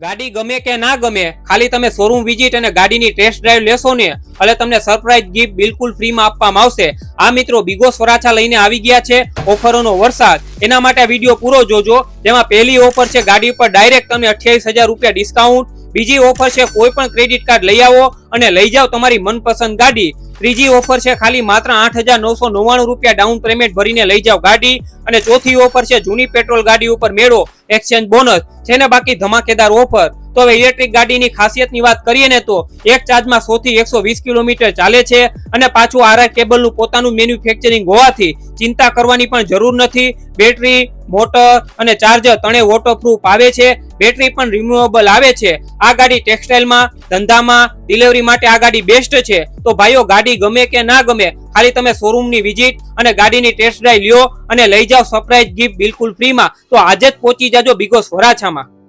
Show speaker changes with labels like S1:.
S1: ગાડી ગમે કે ના ગમે, ખાલી તમે શોરૂમ વિઝિટ અને ગાડીની ટેસ્ટ ડ્રાઈવ લેશો ને એટલે તમને સરપ્રાઈઝ ગિફ્ટ બિલકુલ ફ્રીમાં આપવામાં આવશે। આ મિત્રો બિગોસ વરાછા લઈને આવી ગયા છે ઓફરોનો વરસાદ। એના માટે વિડીયો પૂરો જોજો। જેમાં પહેલી ઓફર છે ગાડી ઉપર ડાયરેક્ટ તમને 28,000 રૂપિયા ડિસ્કાઉન્ટ। બીજી ઓફર છે કોઈ પણ ક્રેડિટ કાર્ડ લઈ આવો અને લઈ જાઓ તમારી મનપસંદ ગાડી। ત્રીજી ઓફર છે ખાલી માત્ર 8,999 રૂપિયા ડાઉન પેમેન્ટ ભરીને લઈ જાઓ ગાડી। અને ચોથી ઓફર છે જૂની પેટ્રોલ ગાડી ઉપર મેળવો એક્સચેન્જ બોનસ છે ને બાકી ધમાકેદાર ઓફર। તો હવે ઇલેક્ટ્રિક ગાડીની ખાસિયતની વાત કરીએ ને તો એક ચાર્જમાં 100 થી 120 કિલોમીટર ચાલે છે અને પાછું આરઆર કેબલનું પોતાનું મેન્યુફેક્ચરિંગ હોવાથી ચિંતા કરવાની પણ જરૂર નથી। બેટરી, મોટર અને ચાર્જર ત્રણેય વોટરપ્રૂફ આવે છે। બેટરી પણ રિમૂવેબલ આવે છે। આ ગાડી ટેક્સટાઇલમાં, ધંધામાં, ડિલિવરી માટે આ ગાડી બેસ્ટ છે। તો ભાઈઓ ગાડી ગમે કે ના ગમે, ખાલી તમે શોરૂમની વિઝિટ અને ગાડીની ટેસ્ટ ડ્રાઈવ લ્યો અને લઈ જાઓ સરપ્રાઈઝ ગિફ્ટ બિલકુલ ફ્રીમાં। તો આજે જ પહોંચી જાજો બિગોસ વરાછામાં।